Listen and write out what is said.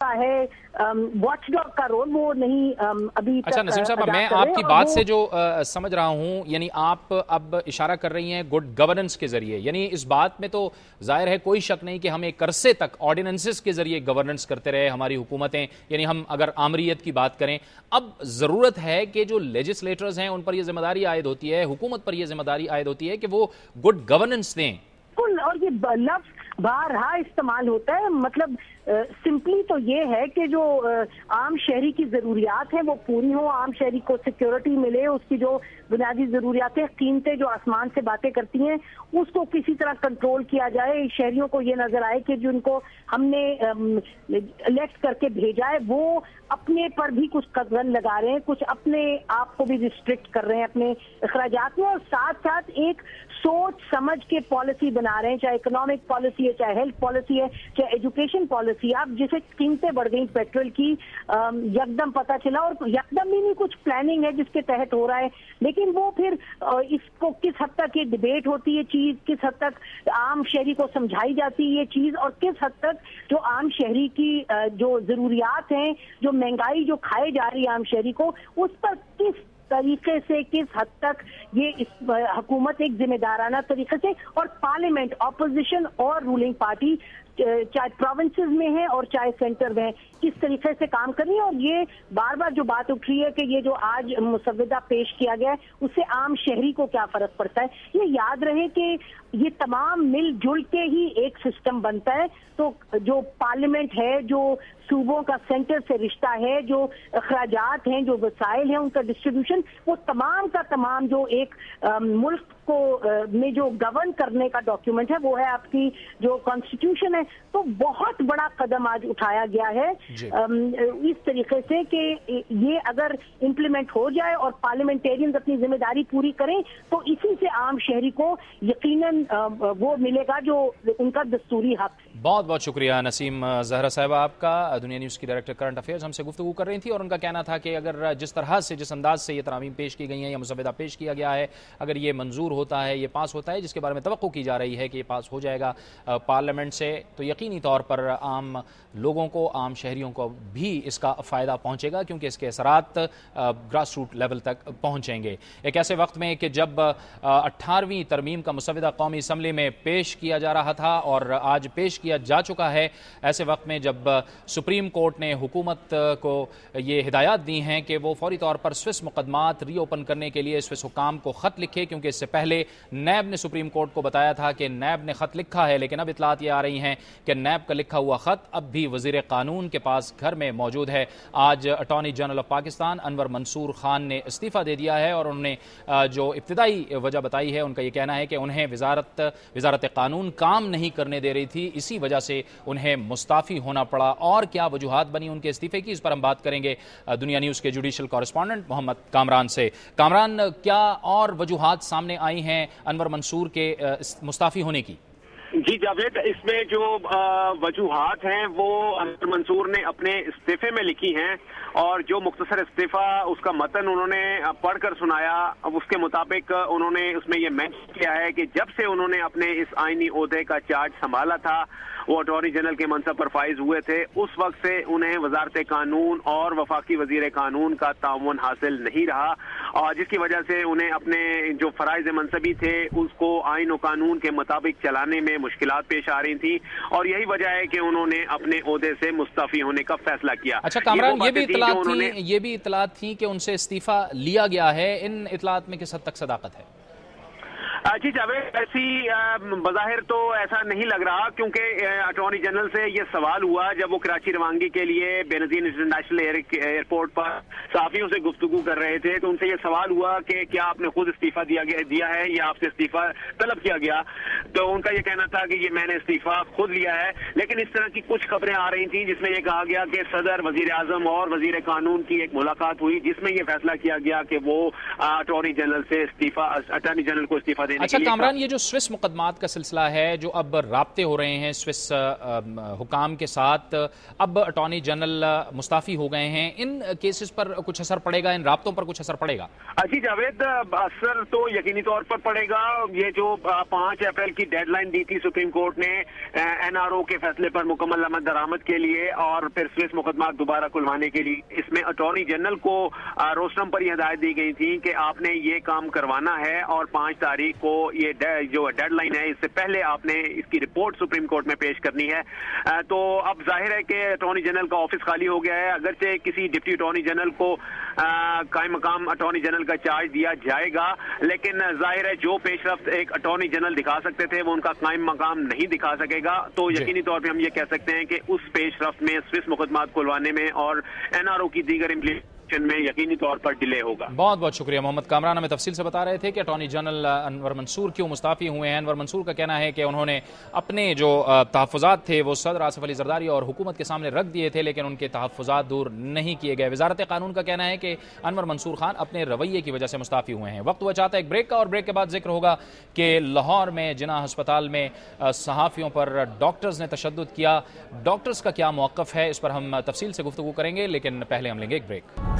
है watch dog का role वो नहीं अभी अच्छा तक नसीम साहब, मैं आपकी बात से जो समझ रहा हूं, यानी आप अब इशारा कर रही हैं गुड गवर्नेंस के जरिए, यानी इस बात में तो जाहिर है कोई शक नहीं कि हम एक अरसे तक ऑर्डिनेंसेस के जरिए गवर्नेंस करते रहे हमारी हुकूमतें, यानी हम अगर आमरीत की बात करें, अब जरूरत है कि जो लेजिस्लेटर्स हैं उन पर यह जिम्मेदारी आयद होती है, हुकूमत पर यह जिम्मेदारी आयद होती है कि वो गुड गवर्नेंस दें। और ये लफ्ज बारहा इस्तेमाल होता है, मतलब सिंपली तो ये है कि जो आम शहरी की ज़रूरियात हैं वो पूरी हो, आम शहरी को सिक्योरिटी मिले, उसकी जो बुनियादी ज़रूरियातें कीमतें जो आसमान से बातें करती हैं उसको किसी तरह कंट्रोल किया जाए, शहरियों को ये नजर आए कि जिनको हमने इलेक्ट करके भेजा है वो अपने पर भी कुछ कदम लगा रहे हैं, कुछ अपने आप को भी रिस्ट्रिक्ट कर रहे हैं अपने अखराजात में, और साथ साथ एक सोच समझ के पॉलिसी बना रहे हैं, चाहे इकोनॉमिक पॉलिसी है, चाहे हेल्थ पॉलिसी है, चाहे एजुकेशन पॉलिसी। आप जिसे कीमतें बढ़ गई पेट्रोल की यकदम पता चला, और यकदम ही नहीं, कुछ प्लानिंग है जिसके तहत हो रहा है, लेकिन वो फिर इसको किस हद तक ये डिबेट होती है चीज, किस हद तक आम शहरी को समझाई जाती है ये चीज, और किस हद तक जो आम शहरी की जो जरूरियात हैं, जो महंगाई जो खाए जा रही है आम शहरी को, उस पर किस तरीके से, किस हद तक ये हुकूमत एक जिम्मेदाराना तरीके से, और पार्लियामेंट, ऑपोजिशन और रूलिंग पार्टी चाहे प्रोविंसेस में है और चाहे सेंटर में है, किस तरीके से काम कर रही है। और ये बार बार जो बात उठ रही है कि ये जो आज मुसव्वदा पेश किया गया है उससे आम शहरी को क्या फर्क पड़ता है, ये याद रहे कि ये तमाम मिलजुल के ही एक सिस्टम बनता है। तो जो पार्लियामेंट है, जो सूबों का सेंटर से रिश्ता है, जो अखराजात हैं, जो वसाइल हैं, उनका डिस्ट्रीब्यूशन, वो तमाम का तमाम जो एक मुल्क को में जो गवर्न करने का डॉक्यूमेंट है वो है आपकी जो कॉन्स्टिट्यूशन है। तो बहुत बड़ा कदम आज उठाया गया है इस तरीके से कि ये अगर इम्प्लीमेंट हो जाए और पार्लियामेंटेरियंस अपनी जिम्मेदारी पूरी करें तो इसी से आम शहरी को यकीनन वो मिलेगा जो उनका दस्तूरी हक है। बहुत बहुत शुक्रिया नसीम जहरा साहिबा आपका। दुनिया न्यूज़ की डायरेक्टर करंट अफेयर्स हमसे गुफ्तगू कर रही थी और उनका कहना था कि अगर जिस तरह से, जिस अंदाज से ये तरामीम पेश की गई हैं या मुसव्वदा पेश किया गया है, अगर ये मंजूर होता है, ये पास होता है, जिसके बारे में तवक्को की जा रही है कि ये पास हो जाएगा पार्लियामेंट से, तो यकीनी तौर पर आम लोगों को, आम शहरियों को भी इसका फ़ायदा पहुँचेगा, क्योंकि इसके असरात ग्रास रूट लेवल तक पहुँचेंगे। एक ऐसे वक्त में कि जब 18वीं तरमीम का मुसव्वदा कौमी असम्बली में पेश किया जा रहा था और आज पेश किया जा चुका है, ऐसे वक्त में जब सुप्रीम कोर्ट ने हुकूमत को ये हिदायत दी हैं कि वो फौरी तौर पर स्विस मुकदमात रीओपन करने के लिए स्विस हुकाम को ख़त लिखे, क्योंकि इससे पहले नैब ने सुप्रीम कोर्ट को बताया था कि नैब ने ख़त लिखा है, लेकिन अब इतलात ये आ रही हैं कि नैब का लिखा हुआ ख़त अब भी वज़ीर क़ानून के पास घर में मौजूद है। आज attorney general of Pakistan Anwar Mansoor Khan ने इस्तीफ़ा दे दिया है और उन्होंने जो इब्तिदाई वजह बताई है, उनका ये कहना है कि उन्हें वज़ारत क़ानून काम नहीं करने दे रही थी, इसी वजह से उन्हें मुस्ताफ़ी होना पड़ा। और क्या वजूहात बनी उनके इस्तीफ़े की, इस पर हम बात करेंगे दुनिया न्यूज़ के जुडिशल कॉरेस्पॉन्डेंट मोहम्मद कामरान से। कामरान, क्या और वजूहात सामने आई हैं अनवर मंसूर के मुस्ताफ़ी होने की? जी जावेद, इसमें जो वजूहात हैं वो अनवर मंसूर ने अपने इस्तीफे में लिखी हैं, और जो मुख्तसर इस्तीफा उसका मतन उन्होंने पढ़कर सुनाया, अब उसके मुताबिक उन्होंने उसमें ये मेंशन किया है कि जब से उन्होंने अपने इस आईनी ओहदे का चार्ज संभाला था, वो अटॉर्नी जनरल के मनसब पर फाइज हुए थे, उस वक्त से उन्हें वजारत कानून और वफाकी वजीर कानून का ताउन हासिल नहीं रहा, और जिसकी वजह से उन्हें अपने जो फराइज मनसबी थे उसको आइन और कानून के मुताबिक चलाने में मुश्किलात पेश आ रही थी, और यही वजह है कि उन्होंने अपने ओहदे से मुस्ताफी होने का फैसला किया। अच्छा कामरान, ये भी इतलात थी कि उनसे इस्तीफा लिया गया है, इन इतलात में किस हद तक सदाकत है? जी जावेद, ऐसी बज़ाहिर तो ऐसा नहीं लग रहा, क्योंकि अटॉर्नी जनरल से ये सवाल हुआ जब वो कराची रवानगी के लिए बेनज़ीर इंटरनेशनल एयरपोर्ट पर सहाफ़ियों से गुफ्तगू कर रहे थे, तो उनसे ये सवाल हुआ कि क्या आपने खुद इस्तीफा दिया है या आपसे इस्तीफा तलब किया गया, तो उनका ये कहना था कि ये मैंने इस्तीफा खुद लिया है। लेकिन इस तरह की कुछ खबरें आ रही थी जिसमें यह कहा गया कि सदर, वजीर आजम और वजीर कानून की एक मुलाकात हुई, जिसमें यह फैसला किया गया कि वो अटॉर्नी जनरल को इस्तीफा लेने अच्छा के लिए। कामरान, ये जो स्विस मुकदमात का सिलसिला है, जो अब राब्ते हो रहे हैं स्विस हुकाम के साथ, अब अटॉर्नी जनरल मुस्ताफी हो गए हैं, इन केसेस पर कुछ असर पड़ेगा, इन राब्तों पर कुछ असर पड़ेगा? जी जावेद, असर तो यकीनी तौर पर पड़ेगा। ये जो 5 अप्रैल की डेडलाइन दी थी सुप्रीम कोर्ट ने NRO के फैसले पर मुकम्मल अमल दरामद के लिए और फिर स्विस मुकदमा दोबारा खुलवाने के लिए, इसमें अटॉर्नी जनरल को रोस्टम पर यह हिदायत दी गई थी कि आपने ये काम करवाना है और 5 तारीख को ये जो डेडलाइन है इससे पहले आपने इसकी रिपोर्ट सुप्रीम कोर्ट में पेश करनी है। तो अब जाहिर है कि अटॉर्नी जनरल का ऑफिस खाली हो गया है। अगरचे किसी डिप्टी अटॉर्नी जनरल को कायम मकाम अटॉर्नी जनरल का चार्ज दिया जाएगा, लेकिन जाहिर है जो पेशरफ्त एक अटॉर्नी जनरल दिखा सकते थे वो उनका कायम मकाम नहीं दिखा सकेगा। तो यकीनी तौर पे हम ये कह सकते हैं कि उस पेशरफ्त में स्विस मुकदमात खुलवाने में और NRO की दीगर इम्प्लीमेंटेशन में यकीनी तौर पर डिले होगा। बहुत बहुत शुक्रिया मोहम्मद कामरान, हमें तफसील से बता रहे थे कि अटॉर्नी जनरल अनवर मंसूर क्यों मुस्ताफी हुए हैं। अनवर मंसूर का कहना है कि उन्होंने अपने जो तहफ़्फ़ुज़ात थे वो सदर आसिफ अली ज़रदारी और हुकूमत के सामने रख दिए थे, लेकिन उनके तहफ़्फ़ुज़ात दूर नहीं किए गए। वज़ारत क़ानून का कहना है कि अनवर मंसूर खान अपने रवैये की वजह से मुस्ताफी हुए हैं। वक्त हुआ चाहता है एक ब्रेक का, और ब्रेक के बाद जिक्र होगा कि लाहौर में जिना अस्पताल में सहाफ़ियों पर डॉक्टर्स ने तशद्दुद किया, डॉक्टर्स का क्या मौक़िफ़ है, इस पर हम तफसील से गुफ्तगू करेंगे, लेकिन पहले हम लेंगे एक ब्रेक।